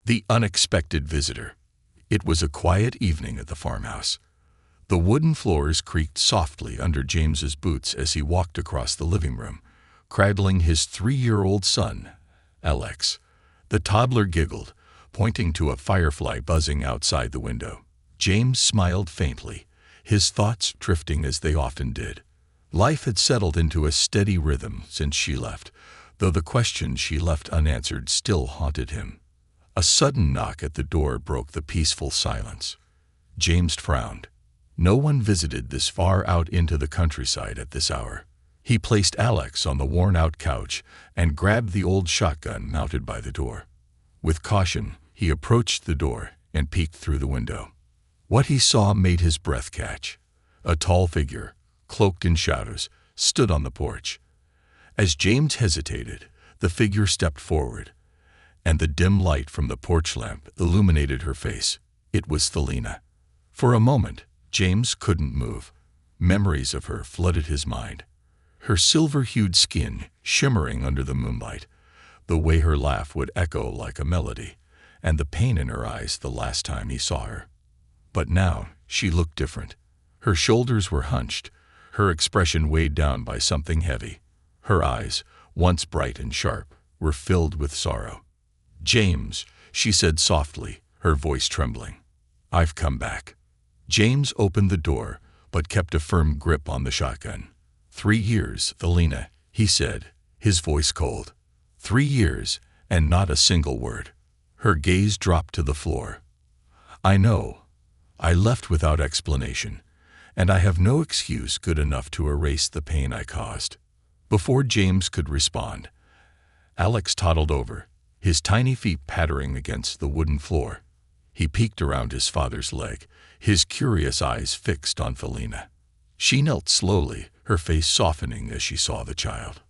The unexpected visitor. It was a quiet evening at the farmhouse. The wooden floors creaked softly under James's boots as he walked across the living room, cradling his 3-year-old son, Alex. The toddler giggled, pointing to a firefly buzzing outside the window. James smiled faintly, his thoughts drifting as they often did. Life had settled into a steady rhythm since she left, though the questions she left unanswered still haunted him. A sudden knock at the door broke the peaceful silence. James frowned. No one visited this far out into the countryside at this hour. He placed Alex on the worn-out couch and grabbed the old shotgun mounted by the door. With caution, he approached the door and peeked through the window. What he saw made his breath catch. A tall figure, cloaked in shadows, stood on the porch. As James hesitated, the figure stepped forward, and the dim light from the porch lamp illuminated her face. It was Eryna. For a moment, James couldn't move. Memories of her flooded his mind. Her silver-hued skin shimmering under the moonlight, the way her laugh would echo like a melody, and the pain in her eyes the last time he saw her. But now she looked different. Her shoulders were hunched, her expression weighed down by something heavy. Her eyes, once bright and sharp, were filled with sorrow. "James," she said softly, her voice trembling. "I've come back." James opened the door, but kept a firm grip on the shotgun. 3 years, Eryna, he said, his voice cold. 3 years, and not a single word. Her gaze dropped to the floor. "I know. I left without explanation, and I have no excuse good enough to erase the pain I caused." Before James could respond, Alex toddled over, his tiny feet pattering against the wooden floor. He peeked around his father's leg, his curious eyes fixed on Eryna. She knelt slowly, her face softening as she saw the child.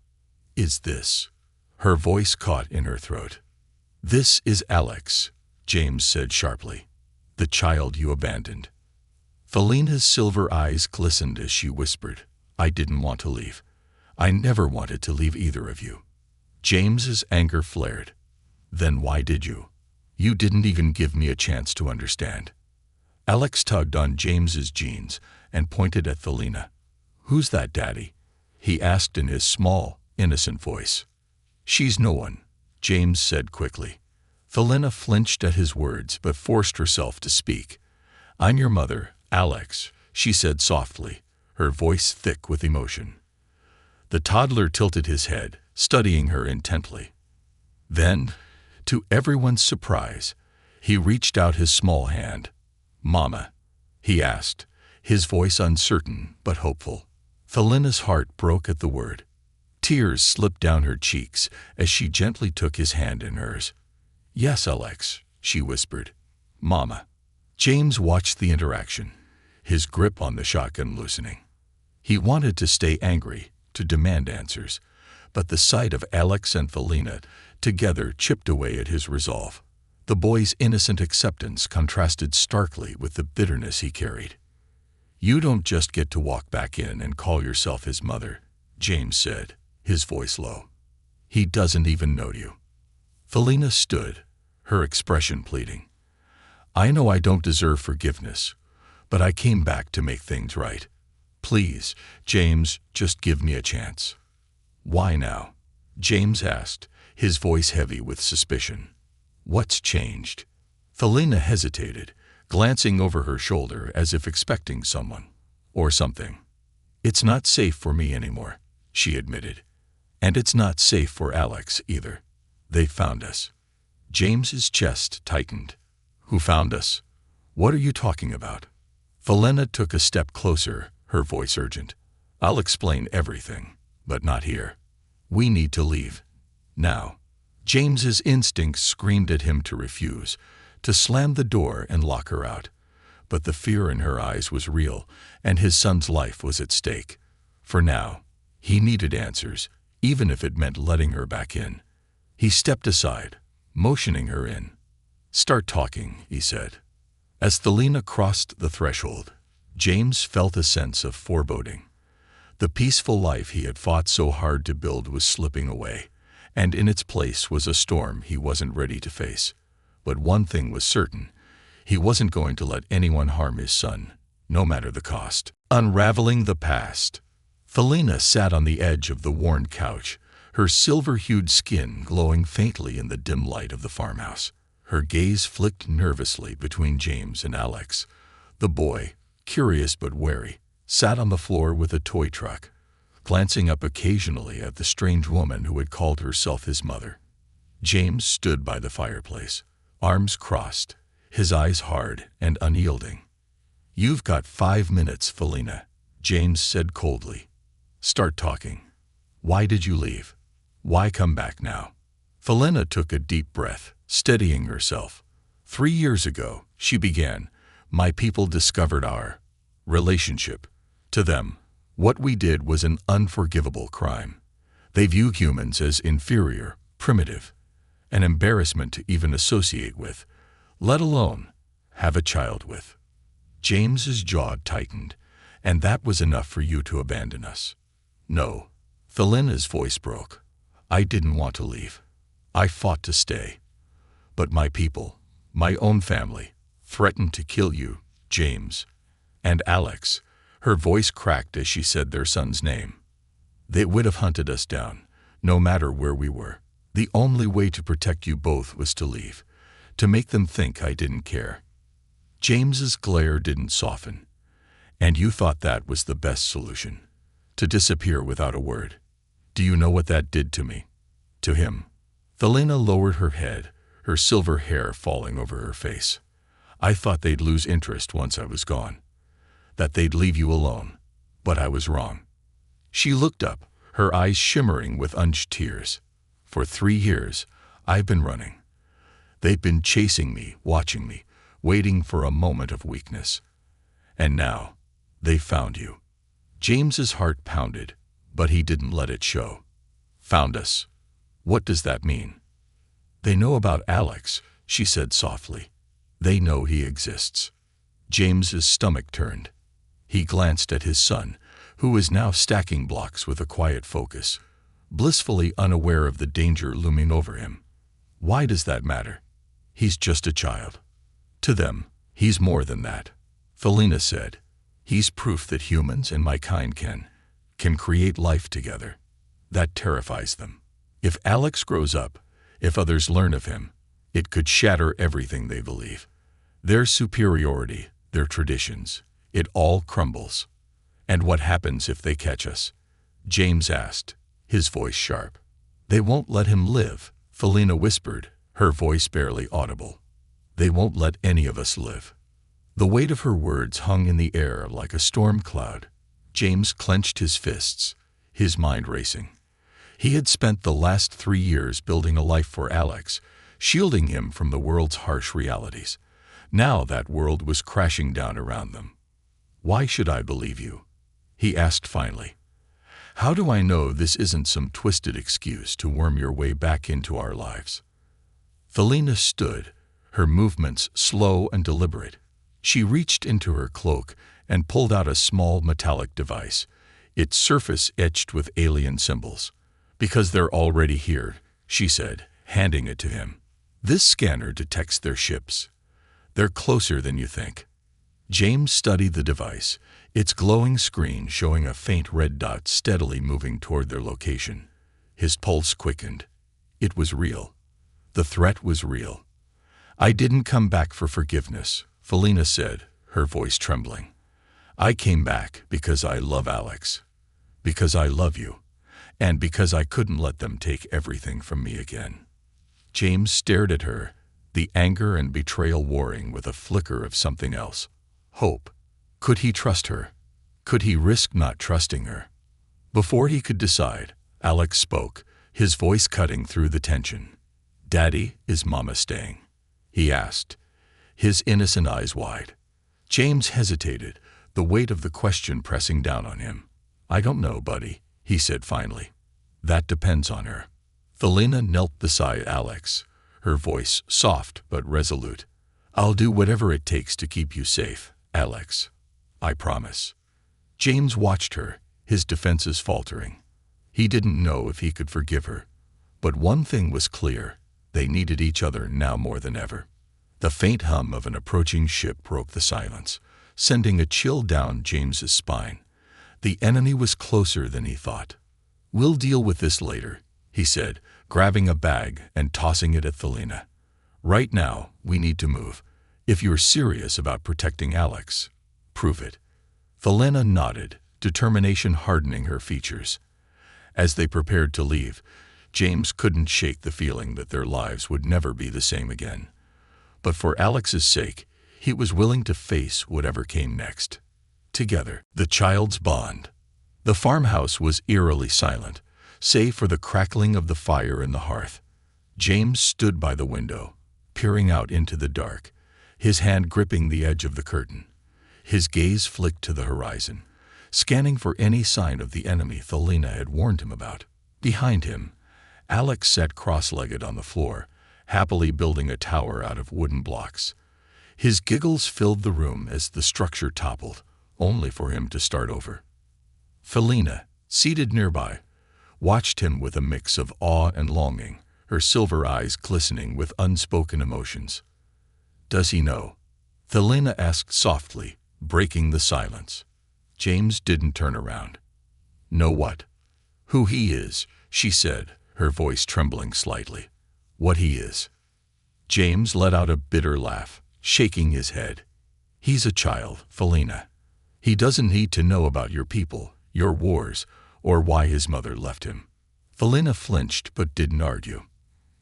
"Is this?" Her voice caught in her throat. "This is Alex," James said sharply. "The child you abandoned." Eryna's silver eyes glistened as she whispered, "I didn't want to leave. I never wanted to leave either of you." James's anger flared. "Then why did you? You didn't even give me a chance to understand." Alex tugged on James's jeans and pointed at Eryna. "Who's that, Daddy?" he asked in his small, innocent voice. "She's no one," James said quickly. Eryna flinched at his words but forced herself to speak. "I'm your mother, Alex," she said softly, her voice thick with emotion. The toddler tilted his head, studying her intently. Then, to everyone's surprise, he reached out his small hand. "Mama?" he asked, his voice uncertain but hopeful. Eryna's heart broke at the word. Tears slipped down her cheeks as she gently took his hand in hers. "Yes, Alex," she whispered. "Mama." James watched the interaction, his grip on the shotgun loosening. He wanted to stay angry, to demand answers, but the sight of Alex and Eryna together chipped away at his resolve. The boy's innocent acceptance contrasted starkly with the bitterness he carried. "You don't just get to walk back in and call yourself his mother," James said, his voice low. "He doesn't even know you." Eryna stood, her expression pleading. "I know I don't deserve forgiveness, but I came back to make things right. Please, James, just give me a chance." "Why now?" James asked, his voice heavy with suspicion. "What's changed?" Eryna hesitated, glancing over her shoulder as if expecting someone or something. "It's not safe for me anymore," she admitted. "And it's not safe for Alex either. They found us." James's chest tightened. "Who found us? What are you talking about?" Eryna took a step closer, her voice urgent. "I'll explain everything, but not here. We need to leave. Now." James's instincts screamed at him to refuse, to slam the door and lock her out. But the fear in her eyes was real, and his son's life was at stake. For now, he needed answers, even if it meant letting her back in. He stepped aside, motioning her in. "Start talking," he said. As Eryna crossed the threshold, James felt a sense of foreboding. The peaceful life he had fought so hard to build was slipping away, and in its place was a storm he wasn't ready to face. But one thing was certain. He wasn't going to let anyone harm his son, no matter the cost. Unraveling the past. Eryna sat on the edge of the worn couch, her silver-hued skin glowing faintly in the dim light of the farmhouse. Her gaze flicked nervously between James and Alex. The boy, curious but wary, sat on the floor with a toy truck, glancing up occasionally at the strange woman who had called herself his mother. James stood by the fireplace, arms crossed, his eyes hard and unyielding. "You've got 5 minutes, Eryna," James said coldly. "Start talking. Why did you leave? Why come back now?" Eryna took a deep breath, steadying herself. 3 years ago, she began, my people discovered our relationship. To them, what we did was an unforgivable crime. They view humans as inferior, primitive, an embarrassment to even associate with, let alone have a child with. James's jaw tightened, and that was enough for you to abandon us. No. Eryna's voice broke. I didn't want to leave. I fought to stay. But my people, my own family, threatened to kill you, James. And Alex. Her voice cracked as she said their son's name. They would have hunted us down, no matter where we were. The only way to protect you both was to leave, to make them think I didn't care. James's glare didn't soften. And you thought that was the best solution, to disappear without a word. Do you know what that did to me? To him. Eryna lowered her head, her silver hair falling over her face. I thought they'd lose interest once I was gone, that they'd leave you alone, but I was wrong. She looked up, her eyes shimmering with unused tears. For 3 years, I've been running. They've been chasing me, watching me, waiting for a moment of weakness. And now, they found you. James's heart pounded, but he didn't let it show. Found us. What does that mean? They know about Alex, she said softly. They know he exists. James's stomach turned. He glanced at his son, who was now stacking blocks with a quiet focus, blissfully unaware of the danger looming over him. Why does that matter? He's just a child. To them, he's more than that. Eryna said, he's proof that humans and my kind can create life together. That terrifies them. If Alex grows up, if others learn of him, it could shatter everything they believe. Their superiority, their traditions, it all crumbles. And what happens if they catch us? James asked, his voice sharp. They won't let him live, Eryna whispered, her voice barely audible. They won't let any of us live. The weight of her words hung in the air like a storm cloud. James clenched his fists, his mind racing. He had spent the last 3 years building a life for Alex, shielding him from the world's harsh realities. Now that world was crashing down around them. Why should I believe you? He asked finally. How do I know this isn't some twisted excuse to worm your way back into our lives? Eryna stood, her movements slow and deliberate. She reached into her cloak and pulled out a small metallic device, its surface etched with alien symbols. Because they're already here, she said, handing it to him. This scanner detects their ships. They're closer than you think. James studied the device, its glowing screen showing a faint red dot steadily moving toward their location. His pulse quickened. It was real. The threat was real. I didn't come back for forgiveness, Eryna said, her voice trembling. I came back because I love Alex. Because I love you. And because I couldn't let them take everything from me again. James stared at her, the anger and betrayal warring with a flicker of something else. Hope. Could he trust her? Could he risk not trusting her? Before he could decide, Alex spoke, his voice cutting through the tension. Daddy, is Mama staying? He asked, his innocent eyes wide. James hesitated, the weight of the question pressing down on him. I don't know, buddy, he said finally. That depends on her. Eryna knelt beside Alex, her voice soft but resolute. I'll do whatever it takes to keep you safe, Alex. I promise. James watched her, his defenses faltering. He didn't know if he could forgive her. But one thing was clear. They needed each other now more than ever. The faint hum of an approaching ship broke the silence, sending a chill down James's spine. The enemy was closer than he thought. "We'll deal with this later," he said, grabbing a bag and tossing it at Eryna. "Right now, we need to move. If you're serious about protecting Alex, prove it." Eryna nodded, determination hardening her features. As they prepared to leave, James couldn't shake the feeling that their lives would never be the same again. But for Alex's sake, he was willing to face whatever came next. Together, the child's bond. The farmhouse was eerily silent, save for the crackling of the fire in the hearth. James stood by the window, peering out into the dark, his hand gripping the edge of the curtain. His gaze flicked to the horizon, scanning for any sign of the enemy Eryna had warned him about. Behind him, Alex sat cross-legged on the floor, happily building a tower out of wooden blocks. His giggles filled the room as the structure toppled, only for him to start over. Eryna, seated nearby, watched him with a mix of awe and longing, her silver eyes glistening with unspoken emotions. "Does he know?" Eryna asked softly, breaking the silence. James didn't turn around. "Know what?" "Who he is," she said, her voice trembling slightly. "What he is." James let out a bitter laugh, shaking his head. "He's a child, Eryna. He doesn't need to know about your people, your wars, or why his mother left him." Eryna flinched but didn't argue.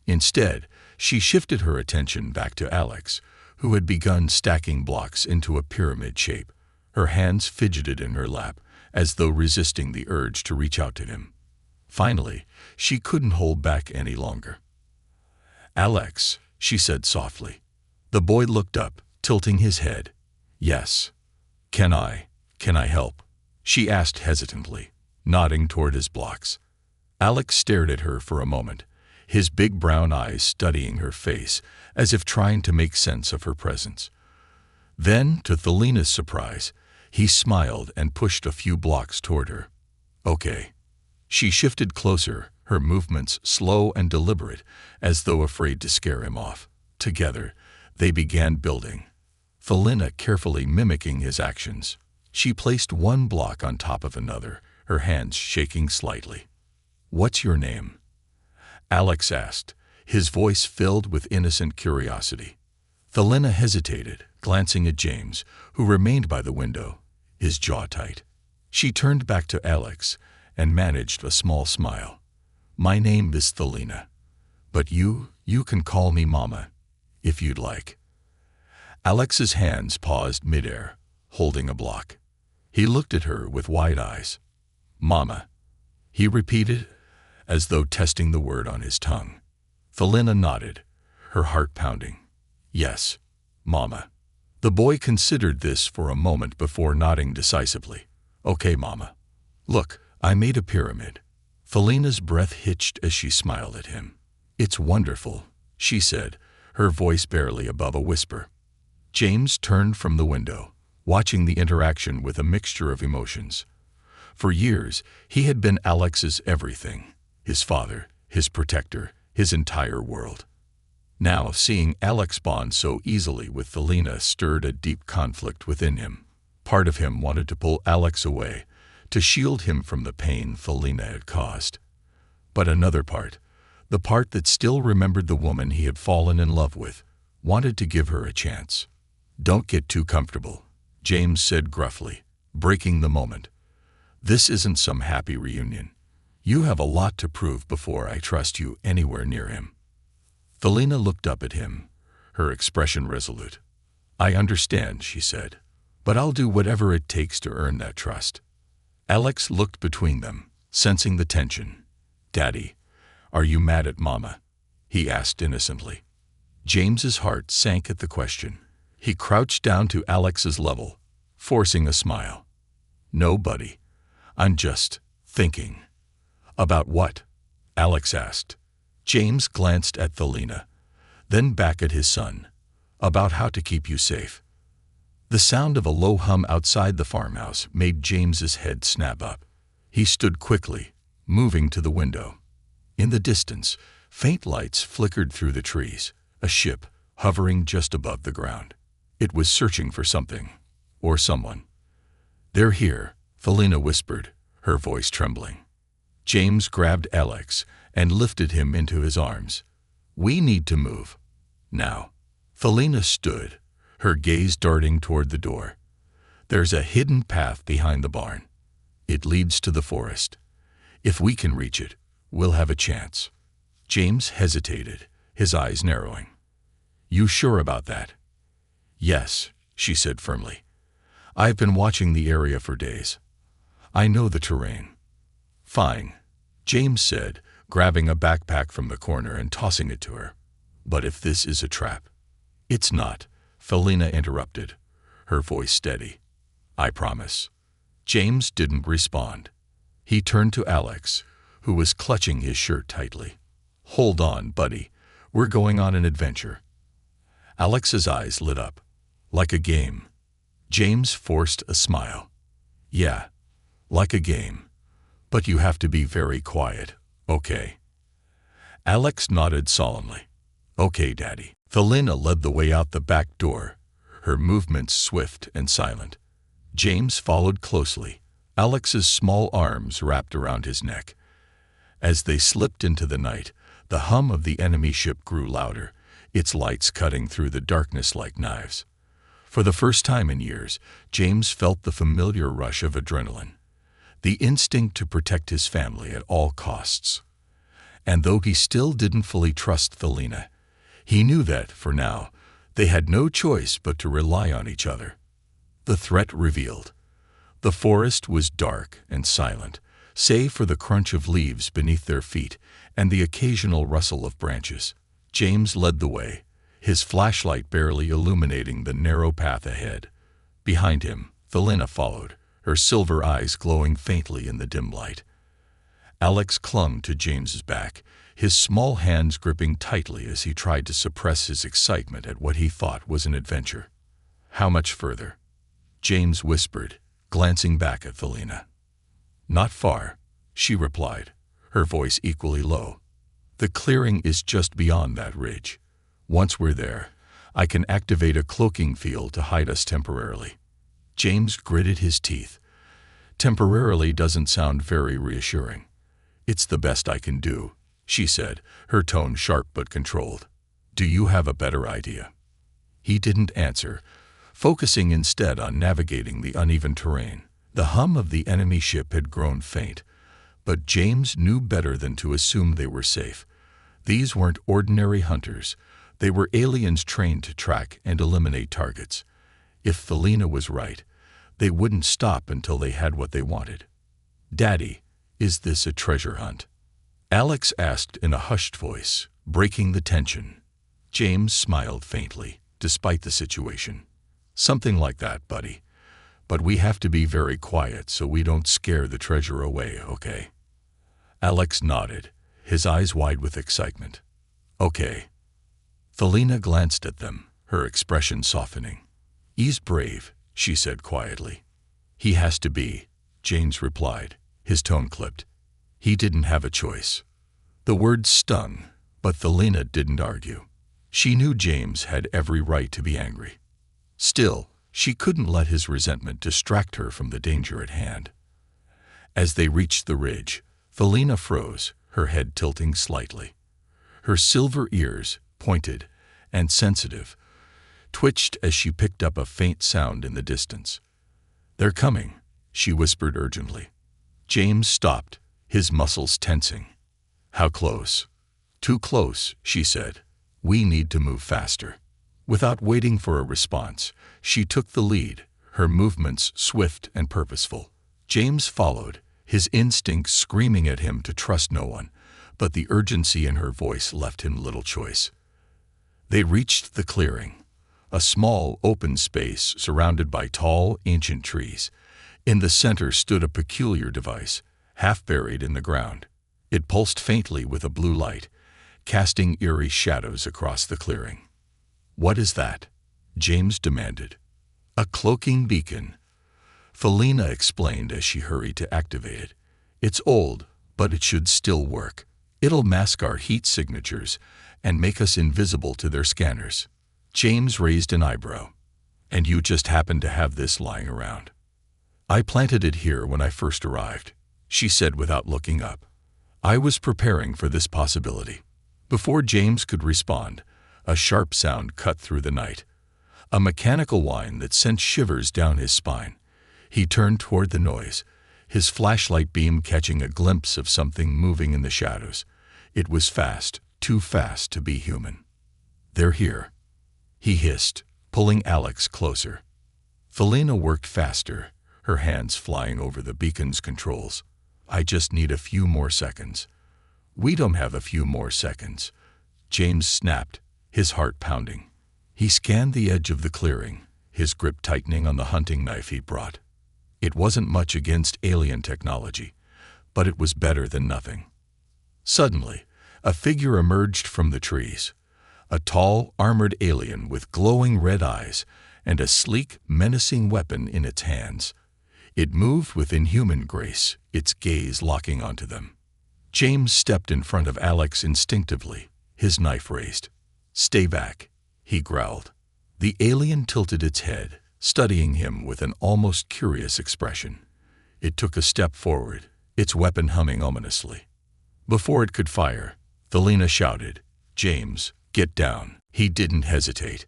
Instead, she shifted her attention back to Alex, who had begun stacking blocks into a pyramid shape. Her hands fidgeted in her lap, as though resisting the urge to reach out to him. Finally, she couldn't hold back any longer. "Alex," she said softly. The boy looked up, tilting his head. "Yes. Can I help?" she asked hesitantly, nodding toward his blocks. Alex stared at her for a moment, his big brown eyes studying her face as if trying to make sense of her presence. Then, to Eryna's surprise, he smiled and pushed a few blocks toward her. "Okay." She shifted closer, her movements slow and deliberate, as though afraid to scare him off. Together, they began building, Eryna carefully mimicking his actions. She placed one block on top of another, her hands shaking slightly. "What's your name?" Alex asked, his voice filled with innocent curiosity. Eryna hesitated, glancing at James, who remained by the window, his jaw tight. She turned back to Alex and managed a small smile. "My name is Eryna, but you can call me Mama, if you'd like." Alex's hands paused midair, holding a block. He looked at her with wide eyes. "Mama," he repeated, as though testing the word on his tongue. Eryna nodded, her heart pounding. "Yes, Mama." The boy considered this for a moment before nodding decisively. "Okay, Mama. Look, I made a pyramid." Eryna's breath hitched as she smiled at him. "It's wonderful," she said, her voice barely above a whisper. James turned from the window, watching the interaction with a mixture of emotions. For years, he had been Alex's everything, his father, his protector, his entire world. Now, seeing Alex bond so easily with Eryna stirred a deep conflict within him. Part of him wanted to pull Alex away, to shield him from the pain Eryna had caused. But another part, the part that still remembered the woman he had fallen in love with, wanted to give her a chance. "Don't get too comfortable," James said gruffly, breaking the moment. "This isn't some happy reunion. You have a lot to prove before I trust you anywhere near him." Eryna looked up at him, her expression resolute. "I understand," she said, "but I'll do whatever it takes to earn that trust." Alex looked between them, sensing the tension. "Daddy, are you mad at Mama?" he asked innocently. James's heart sank at the question. He crouched down to Alex's level, forcing a smile. "No, buddy. I'm just thinking." "About what?" Alex asked. James glanced at Eryna, then back at his son. "About how to keep you safe." The sound of a low hum outside the farmhouse made James's head snap up. He stood quickly, moving to the window. In the distance, faint lights flickered through the trees. A ship, hovering just above the ground. It was searching for something, or someone. "They're here," Felina whispered, her voice trembling. James grabbed Alex and lifted him into his arms. "We need to move. Now." Felina stood, her gaze darting toward the door. "There's a hidden path behind the barn. It leads to the forest. If we can reach it, we'll have a chance." James hesitated, his eyes narrowing. "You sure about that?" "Yes," she said firmly. "I've been watching the area for days. I know the terrain." "Fine," James said, grabbing a backpack from the corner and tossing it to her. "But if this is a trap—" "It's not," Felina interrupted, her voice steady. "I promise." James didn't respond. He turned to Alex, who was clutching his shirt tightly. "Hold on, buddy. We're going on an adventure." Alex's eyes lit up. "Like a game." James forced a smile. "Yeah, like a game. But you have to be very quiet, okay?" Alex nodded solemnly. "Okay, Daddy." Felina led the way out the back door, her movements swift and silent. James followed closely, Alex's small arms wrapped around his neck. As they slipped into the night, the hum of the enemy ship grew louder, its lights cutting through the darkness like knives. For the first time in years, James felt the familiar rush of adrenaline, the instinct to protect his family at all costs. And though he still didn't fully trust Felina, he knew that, for now, they had no choice but to rely on each other. The threat revealed. The forest was dark and silent, save for the crunch of leaves beneath their feet and the occasional rustle of branches. James led the way, his flashlight barely illuminating the narrow path ahead. Behind him, Felina followed, her silver eyes glowing faintly in the dim light. Alex clung to James's back, his small hands gripping tightly as he tried to suppress his excitement at what he thought was an adventure. "How much further?" James whispered, glancing back at Felina. "Not far," she replied, her voice equally low. "The clearing is just beyond that ridge. Once we're there, I can activate a cloaking field to hide us temporarily." James gritted his teeth. "Temporarily doesn't sound very reassuring." "It's the best I can do," she said, her tone sharp but controlled. "Do you have a better idea?" He didn't answer, focusing instead on navigating the uneven terrain. The hum of the enemy ship had grown faint, but James knew better than to assume they were safe. These weren't ordinary hunters. They were aliens trained to track and eliminate targets. If Felina was right, they wouldn't stop until they had what they wanted. "Daddy, is this a treasure hunt?" Alex asked in a hushed voice, breaking the tension. James smiled faintly, despite the situation. "Something like that, buddy. But we have to be very quiet so we don't scare the treasure away, okay?" Alex nodded, his eyes wide with excitement. "Okay." Felina glanced at them, her expression softening. "He's brave," she said quietly. "He has to be," James replied, his tone clipped. He didn't have a choice. The words stung, but Felina didn't argue. She knew James had every right to be angry. Still, she couldn't let his resentment distract her from the danger at hand. As they reached the ridge, Felina froze, her head tilting slightly. Her silver ears, pointed and sensitive, twitched as she picked up a faint sound in the distance. "They're coming," she whispered urgently. James stopped, his muscles tensing. "How close?" "Too close," she said. "We need to move faster." Without waiting for a response, she took the lead, her movements swift and purposeful. James followed, his instincts screaming at him to trust no one, but the urgency in her voice left him little choice. They reached the clearing, a small, open space surrounded by tall, ancient trees. In the center stood a peculiar device, half buried in the ground. It pulsed faintly with a blue light, casting eerie shadows across the clearing. "What is that?" James demanded. "A cloaking beacon," Felina explained as she hurried to activate it. "It's old, but it should still work. It'll mask our heat signatures and make us invisible to their scanners." James raised an eyebrow. And you just happened to have this lying around. I planted it here when I first arrived, she said without looking up. I was preparing for this possibility. Before James could respond, a sharp sound cut through the night. A mechanical whine that sent shivers down his spine. He turned toward the noise, his flashlight beam catching a glimpse of something moving in the shadows. It was fast, too fast to be human. They're here, he hissed, pulling Alex closer. Felina worked faster, her hands flying over the beacon's controls. I just need a few more seconds. We don't have a few more seconds. James snapped, his heart pounding. He scanned the edge of the clearing, his grip tightening on the hunting knife he brought. It wasn't much against alien technology, but it was better than nothing. Suddenly, a figure emerged from the trees. A tall, armored alien with glowing red eyes and a sleek, menacing weapon in its hands. It moved with inhuman grace, its gaze locking onto them. James stepped in front of Alex instinctively, his knife raised. "Stay back," he growled. The alien tilted its head, studying him with an almost curious expression. It took a step forward, its weapon humming ominously. Before it could fire, Felina shouted, "James, get down." He didn't hesitate.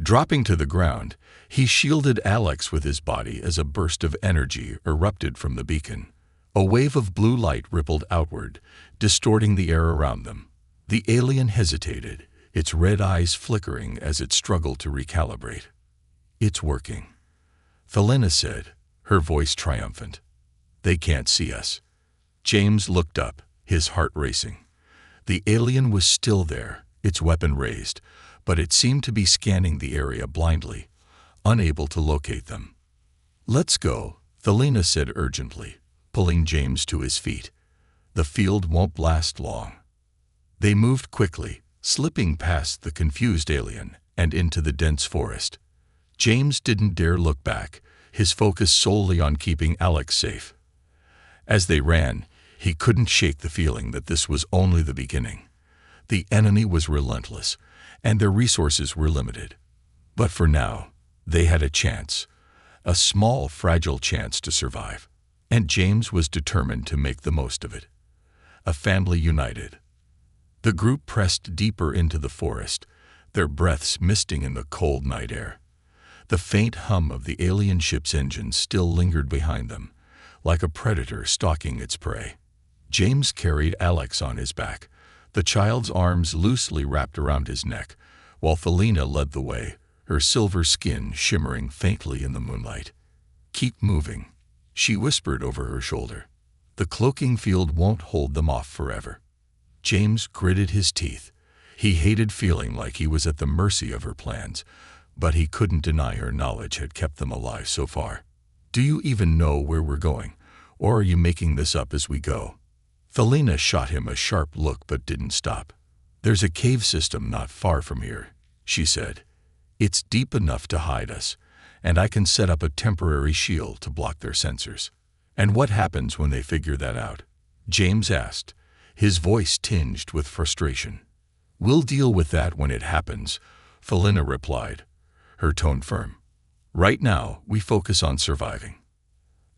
Dropping to the ground, he shielded Alex with his body as a burst of energy erupted from the beacon. A wave of blue light rippled outward, distorting the air around them. The alien hesitated, its red eyes flickering as it struggled to recalibrate. "It's working," Felina said, her voice triumphant. "They can't see us." James looked up, his heart racing. The alien was still there, its weapon raised, but it seemed to be scanning the area blindly, unable to locate them. "Let's go," Felina said urgently, pulling James to his feet. "The field won't last long." They moved quickly, slipping past the confused alien and into the dense forest. James didn't dare look back, his focus solely on keeping Alex safe. As they ran, he couldn't shake the feeling that this was only the beginning. The enemy was relentless, and their resources were limited. But for now, they had a chance, a small, fragile chance to survive, and James was determined to make the most of it. A family united. The group pressed deeper into the forest, their breaths misting in the cold night air. The faint hum of the alien ship's engine still lingered behind them, like a predator stalking its prey. James carried Alex on his back, the child's arms loosely wrapped around his neck, while Felina led the way, her silver skin shimmering faintly in the moonlight. "Keep moving," she whispered over her shoulder. "The cloaking field won't hold them off forever." James gritted his teeth. He hated feeling like he was at the mercy of her plans, but he couldn't deny her knowledge had kept them alive so far. "Do you even know where we're going, or are you making this up as we go?" Felina shot him a sharp look but didn't stop. "There's a cave system not far from here," she said. "It's deep enough to hide us, and I can set up a temporary shield to block their sensors." "And what happens when they figure that out?" James asked, his voice tinged with frustration. "We'll deal with that when it happens," Felina replied, her tone firm. "Right now, we focus on surviving."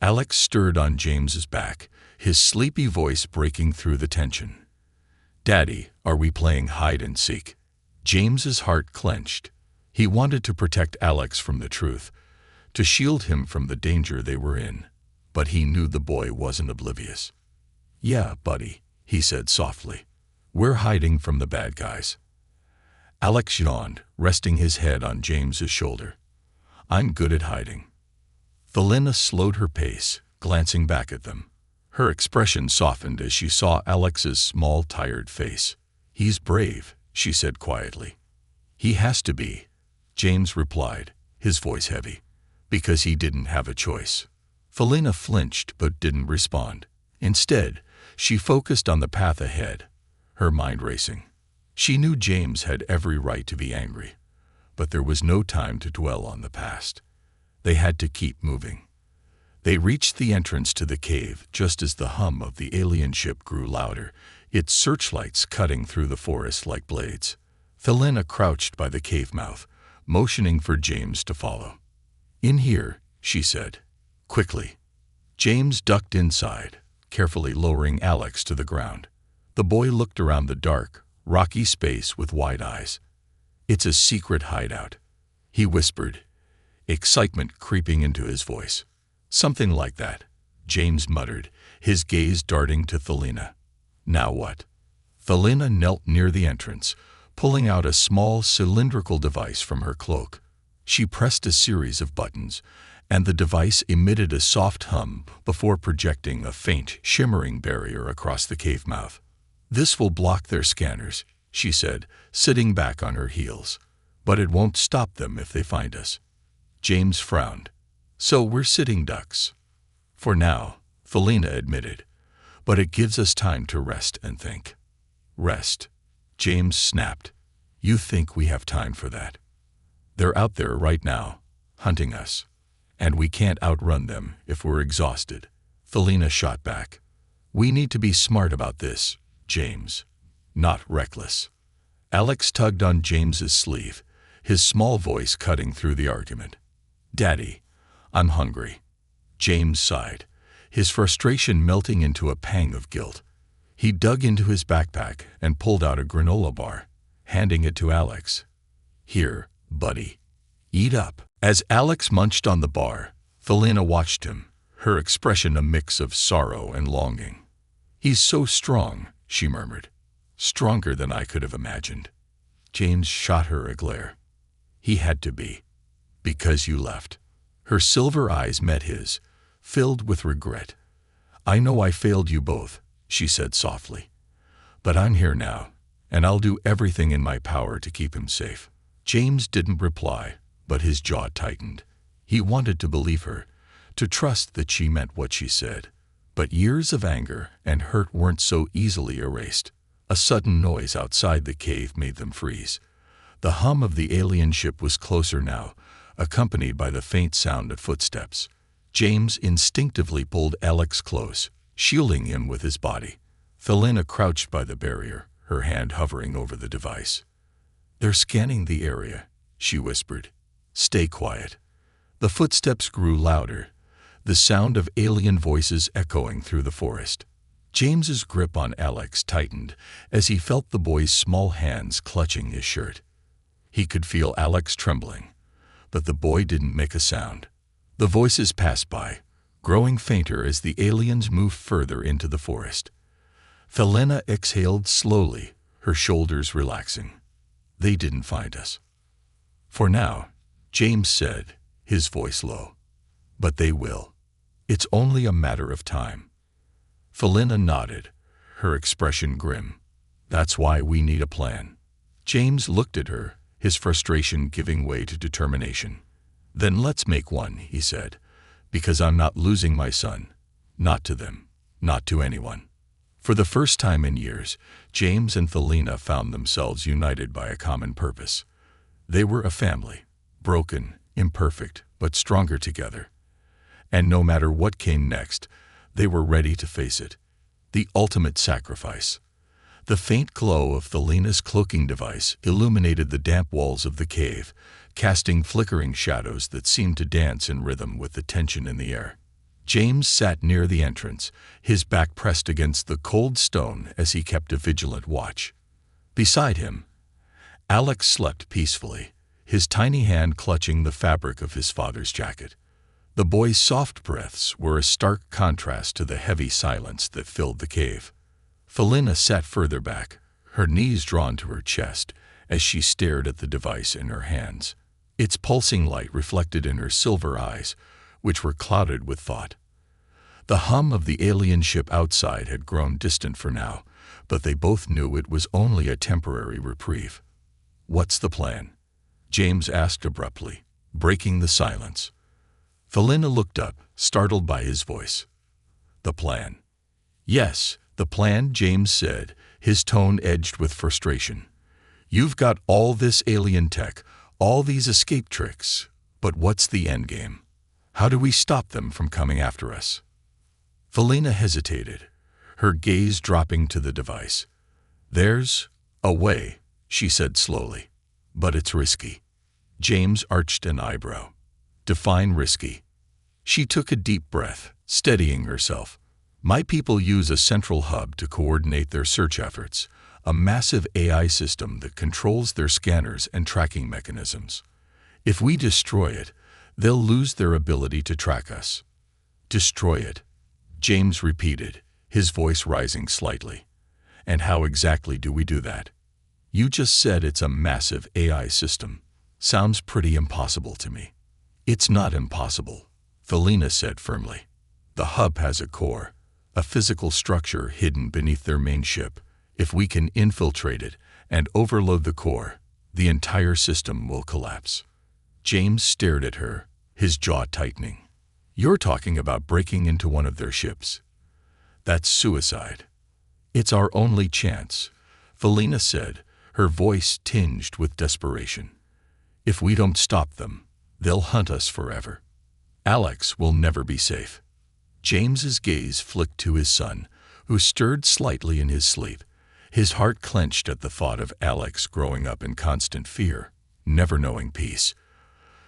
Alex stirred on James's back, his sleepy voice breaking through the tension. "Daddy, are we playing hide and seek?" James's heart clenched. He wanted to protect Alex from the truth, to shield him from the danger they were in, but he knew the boy wasn't oblivious. "Yeah, buddy," he said softly. "We're hiding from the bad guys." Alex yawned, resting his head on James's shoulder. "I'm good at hiding." Felina slowed her pace, glancing back at them. Her expression softened as she saw Alex's small, tired face. "He's brave," she said quietly. "He has to be," James replied, his voice heavy, "because he didn't have a choice." Felina flinched but didn't respond. Instead, she focused on the path ahead, her mind racing. She knew James had every right to be angry, but there was no time to dwell on the past. They had to keep moving. They reached the entrance to the cave just as the hum of the alien ship grew louder, its searchlights cutting through the forest like blades. Felina crouched by the cave mouth, motioning for James to follow. "In here," she said, quickly. James ducked inside, carefully lowering Alex to the ground. The boy looked around the dark, rocky space with wide eyes. "It's a secret hideout," he whispered, excitement creeping into his voice. "Something like that," James muttered, his gaze darting to Eryna. "Now what?" Eryna knelt near the entrance, pulling out a small cylindrical device from her cloak. She pressed a series of buttons, and the device emitted a soft hum before projecting a faint, shimmering barrier across the cave mouth. "This will block their scanners," she said, sitting back on her heels. "But it won't stop them if they find us." James frowned. "So we're sitting ducks." "For now," Eryna admitted. "But it gives us time to rest and think." "Rest?" James snapped. "You think we have time for that? They're out there right now, hunting us. And we can't outrun them if we're exhausted." Eryna shot back. "We need to be smart about this, James. Not reckless." Alex tugged on James's sleeve, his small voice cutting through the argument. "Daddy, I'm hungry." James sighed, his frustration melting into a pang of guilt. He dug into his backpack and pulled out a granola bar, handing it to Alex. "Here, buddy. Eat up." As Alex munched on the bar, Eryna watched him, her expression a mix of sorrow and longing. "He's so strong," she murmured. "Stronger than I could have imagined." James shot her a glare. "He had to be. Because you left." Her silver eyes met his, filled with regret. "I know I failed you both," she said softly. "But I'm here now, and I'll do everything in my power to keep him safe." James didn't reply, but his jaw tightened. He wanted to believe her, to trust that she meant what she said. But years of anger and hurt weren't so easily erased. A sudden noise outside the cave made them freeze. The hum of the alien ship was closer now, accompanied by the faint sound of footsteps. James instinctively pulled Alex close, shielding him with his body. Eryna crouched by the barrier, her hand hovering over the device. "They're scanning the area," she whispered. "Stay quiet." The footsteps grew louder, the sound of alien voices echoing through the forest. James's grip on Alex tightened as he felt the boy's small hands clutching his shirt. He could feel Alex trembling, but the boy didn't make a sound. The voices passed by, growing fainter as the aliens moved further into the forest. Eryna exhaled slowly, her shoulders relaxing. "They didn't find us." "For now," James said, his voice low. "But they will. It's only a matter of time." Eryna nodded, her expression grim. "That's why we need a plan." James looked at her, his frustration giving way to determination. "Then let's make one," he said, "because I'm not losing my son. Not to them. Not to anyone." For the first time in years, James and Eryna found themselves united by a common purpose. They were a family, broken, imperfect, but stronger together. And no matter what came next, they were ready to face it. The ultimate sacrifice. The faint glow of Eryna's cloaking device illuminated the damp walls of the cave, casting flickering shadows that seemed to dance in rhythm with the tension in the air. James sat near the entrance, his back pressed against the cold stone as he kept a vigilant watch. Beside him, Alex slept peacefully, his tiny hand clutching the fabric of his father's jacket. The boy's soft breaths were a stark contrast to the heavy silence that filled the cave. Eryna sat further back, her knees drawn to her chest, as she stared at the device in her hands. Its pulsing light reflected in her silver eyes, which were clouded with thought. The hum of the alien ship outside had grown distant for now, but they both knew it was only a temporary reprieve. "What's the plan?" James asked abruptly, breaking the silence. Eryna looked up, startled by his voice. "The plan?" "Yes, the plan," James said, his tone edged with frustration. "You've got all this alien tech, all these escape tricks, but what's the endgame? How do we stop them from coming after us?" Eryna hesitated, her gaze dropping to the device. "There's a way," she said slowly, "but it's risky." James arched an eyebrow. Define risky. She took a deep breath, steadying herself. My people use a central hub to coordinate their search efforts, a massive AI system that controls their scanners and tracking mechanisms. If we destroy it, they'll lose their ability to track us. Destroy it, James repeated, his voice rising slightly. And how exactly do we do that? You just said it's a massive AI system. Sounds pretty impossible to me. It's not impossible, Eryna said firmly. The hub has a core, a physical structure hidden beneath their main ship. If we can infiltrate it and overload the core, the entire system will collapse. James stared at her, his jaw tightening. You're talking about breaking into one of their ships. That's suicide. It's our only chance, Eryna said, her voice tinged with desperation. If we don't stop them, they'll hunt us forever. Alex will never be safe. James's gaze flicked to his son, who stirred slightly in his sleep. His heart clenched at the thought of Alex growing up in constant fear, never knowing peace.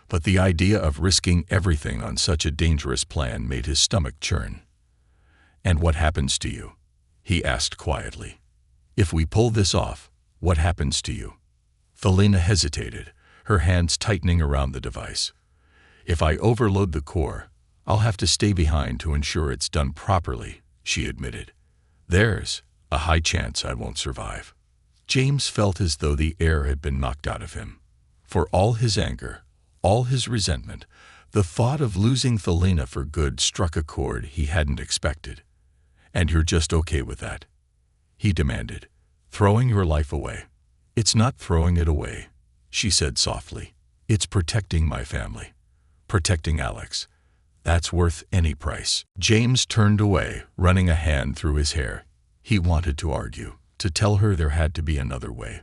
But the idea of risking everything on such a dangerous plan made his stomach churn. And what happens to you? He asked quietly. If we pull this off, what happens to you? Eryna hesitated, her hands tightening around the device. If I overload the core, I'll have to stay behind to ensure it's done properly, she admitted. There's a high chance I won't survive. James felt as though the air had been knocked out of him. For all his anger, all his resentment, the thought of losing Eryna for good struck a chord he hadn't expected. And you're just okay with that? He demanded, throwing your life away. It's not throwing it away, she said softly. It's protecting my family. Protecting Alex. That's worth any price. James turned away, running a hand through his hair. He wanted to argue, to tell her there had to be another way.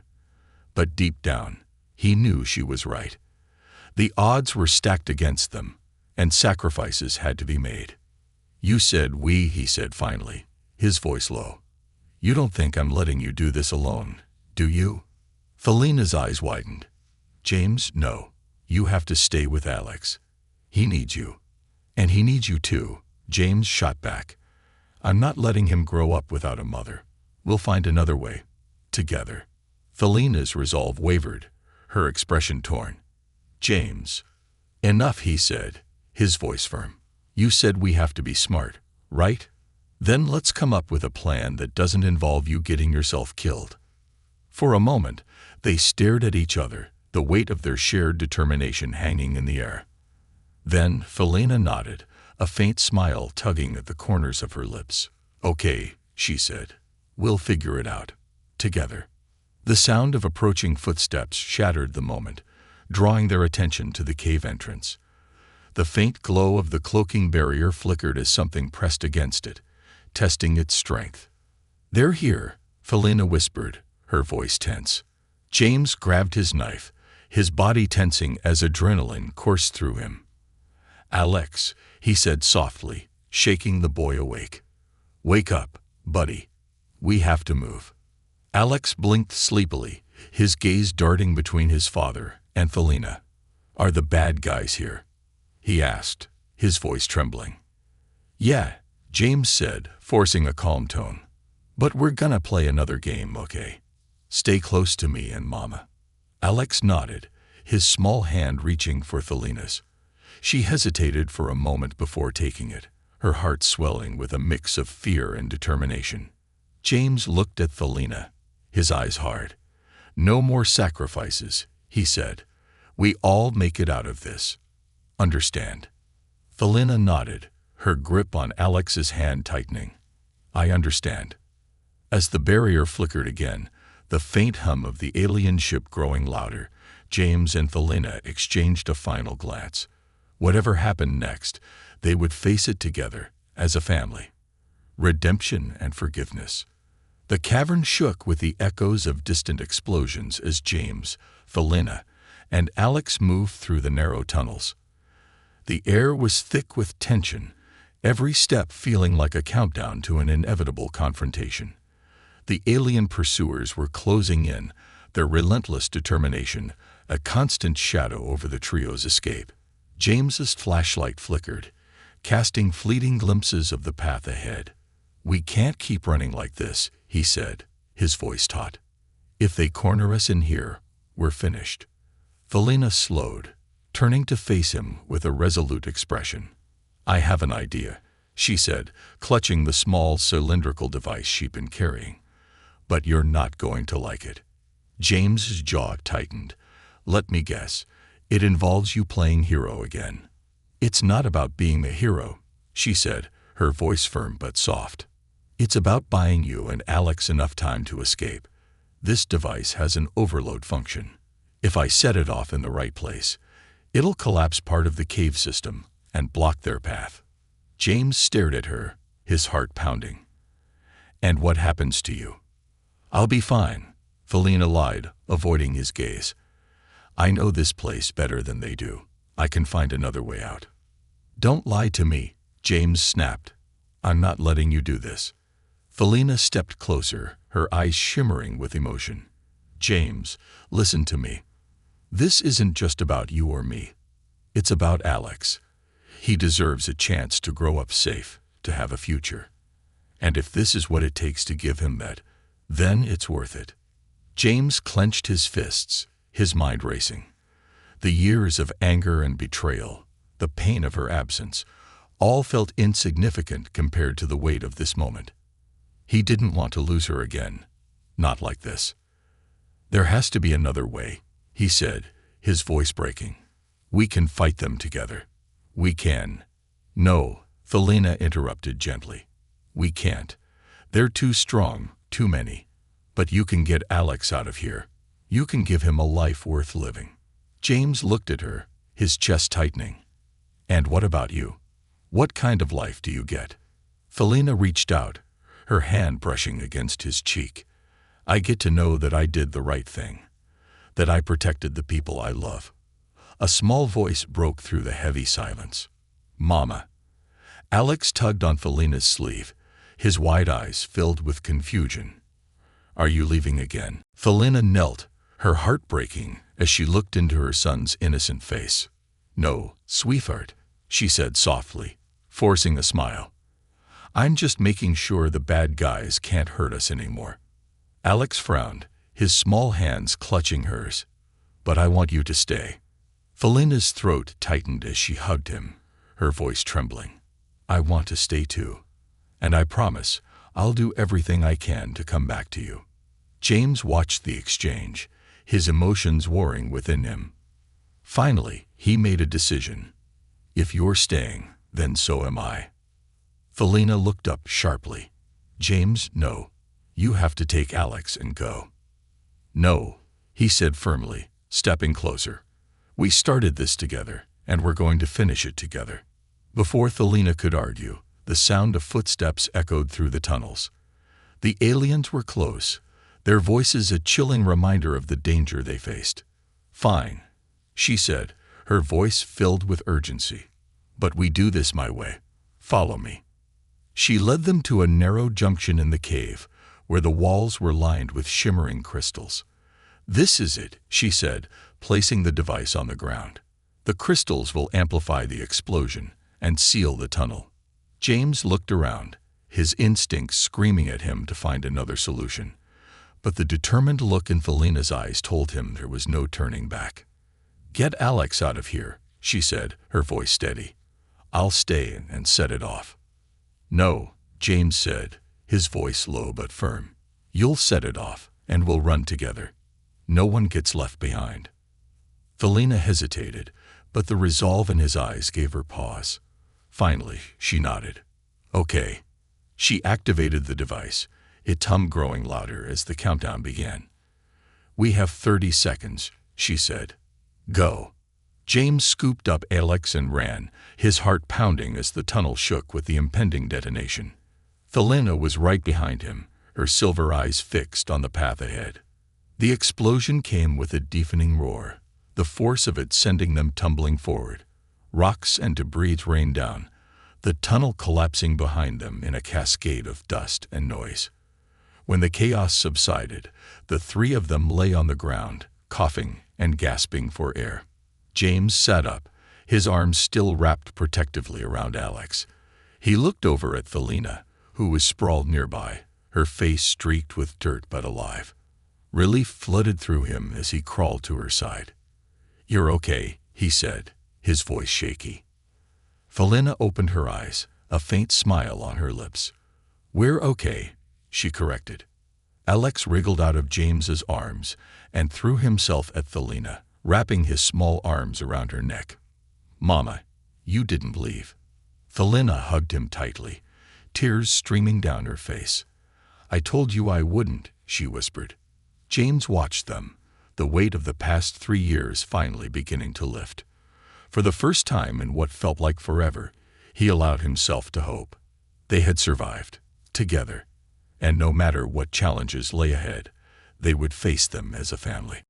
But deep down, he knew she was right. The odds were stacked against them, and sacrifices had to be made. You said we, he said finally, his voice low. You don't think I'm letting you do this alone, do you? Eryna's eyes widened. James, no. You have to stay with Alex. He needs you. And he needs you too, James shot back. I'm not letting him grow up without a mother. We'll find another way. Together. Eryna's resolve wavered, her expression torn. James. Enough, he said, his voice firm. You said we have to be smart, right? Then let's come up with a plan that doesn't involve you getting yourself killed. For a moment, they stared at each other, the weight of their shared determination hanging in the air. Then Eryna nodded, a faint smile tugging at the corners of her lips. Okay, she said. We'll figure it out. Together. The sound of approaching footsteps shattered the moment, drawing their attention to the cave entrance. The faint glow of the cloaking barrier flickered as something pressed against it, testing its strength. They're here, Eryna whispered, her voice tense. James grabbed his knife, his body tensing as adrenaline coursed through him. Alex, he said softly, shaking the boy awake. Wake up, buddy. We have to move. Alex blinked sleepily, his gaze darting between his father and Eryna. Are the bad guys here? He asked, his voice trembling. Yeah, James said, forcing a calm tone. But we're gonna play another game, okay? Stay close to me and Mama. Alex nodded, his small hand reaching for Eryna's. She hesitated for a moment before taking it, her heart swelling with a mix of fear and determination. James looked at Eryna, his eyes hard. No more sacrifices, he said. We all make it out of this. Understand? Eryna nodded, her grip on Alex's hand tightening. I understand. As the barrier flickered again, the faint hum of the alien ship growing louder, James and Eryna exchanged a final glance. Whatever happened next, they would face it together, as a family. Redemption and forgiveness. The cavern shook with the echoes of distant explosions as James, Eryna, and Alex moved through the narrow tunnels. The air was thick with tension, every step feeling like a countdown to an inevitable confrontation. The alien pursuers were closing in, their relentless determination a constant shadow over the trio's escape. James's flashlight flickered, casting fleeting glimpses of the path ahead. "We can't keep running like this," he said, his voice taut. "If they corner us in here, we're finished." Felina slowed, turning to face him with a resolute expression. "I have an idea," she said, clutching the small cylindrical device she'd been carrying. "But you're not going to like it." James's jaw tightened. "Let me guess. It involves you playing hero again." "It's not about being the hero," she said, her voice firm but soft. "It's about buying you and Alex enough time to escape. This device has an overload function. If I set it off in the right place, it'll collapse part of the cave system and block their path." James stared at her, his heart pounding. "And what happens to you?" "I'll be fine," Felina lied, avoiding his gaze. "I know this place better than they do. I can find another way out." "Don't lie to me," James snapped. "I'm not letting you do this." Felina stepped closer, her eyes shimmering with emotion. "James, listen to me. This isn't just about you or me. It's about Alex. He deserves a chance to grow up safe, to have a future. And if this is what it takes to give him that, then it's worth it." James clenched his fists, his mind racing. The years of anger and betrayal, the pain of her absence, all felt insignificant compared to the weight of this moment. He didn't want to lose her again. Not like this. "There has to be another way," he said, his voice breaking. "We can fight them together. We can." "No," Felina interrupted gently. "We can't. They're too strong, too many. But you can get Alex out of here. You can give him a life worth living." James looked at her, his chest tightening. "And what about you? What kind of life do you get?" Felina reached out, her hand brushing against his cheek. "I get to know that I did the right thing, that I protected the people I love." A small voice broke through the heavy silence. "Mama." Alex tugged on Felina's sleeve, his wide eyes filled with confusion. "Are you leaving again?" Felina knelt, her heart breaking as she looked into her son's innocent face. "No, sweetheart," she said softly, forcing a smile. "I'm just making sure the bad guys can't hurt us anymore." Alex frowned, his small hands clutching hers. "But I want you to stay." Felina's throat tightened as she hugged him, her voice trembling. "I want to stay too. And I promise I'll do everything I can to come back to you." James watched the exchange, his emotions warring within him. Finally, he made a decision. "If you're staying, then so am I." Felina looked up sharply. "James, no. You have to take Alex and go." "No," he said firmly, stepping closer. "We started this together, and we're going to finish it together." Before Felina could argue, the sound of footsteps echoed through the tunnels. The aliens were close, their voices a chilling reminder of the danger they faced. "Fine," she said, her voice filled with urgency. "But we do this my way. Follow me." She led them to a narrow junction in the cave, where the walls were lined with shimmering crystals. "This is it," she said, placing the device on the ground. "The crystals will amplify the explosion and seal the tunnel." James looked around, his instincts screaming at him to find another solution. But the determined look in Felina's eyes told him there was no turning back. "Get Alex out of here," she said, her voice steady. "I'll stay and set it off." "No," James said, his voice low but firm. "You'll set it off, and we'll run together. No one gets left behind." Felina hesitated, but the resolve in his eyes gave her pause. Finally, she nodded. "Okay." She activated the device, its hum growing louder as the countdown began. "We have 30 seconds," she said. "Go." James scooped up Alex and ran, his heart pounding as the tunnel shook with the impending detonation. Felina was right behind him, her silver eyes fixed on the path ahead. The explosion came with a deafening roar, the force of it sending them tumbling forward. Rocks and debris rained down, the tunnel collapsing behind them in a cascade of dust and noise. When the chaos subsided, the three of them lay on the ground, coughing and gasping for air. James sat up, his arms still wrapped protectively around Alex. He looked over at Eryna, who was sprawled nearby, her face streaked with dirt but alive. Relief flooded through him as he crawled to her side. "You're okay," he said, his voice shaky. Eryna opened her eyes, a faint smile on her lips. "We're okay," she corrected. Alex wriggled out of James's arms and threw himself at Eryna, wrapping his small arms around her neck. "Mama, you didn't leave." Eryna hugged him tightly, tears streaming down her face. "I told you I wouldn't," she whispered. James watched them, the weight of the past 3 years finally beginning to lift. For the first time in what felt like forever, he allowed himself to hope. They had survived, together, and no matter what challenges lay ahead, they would face them as a family.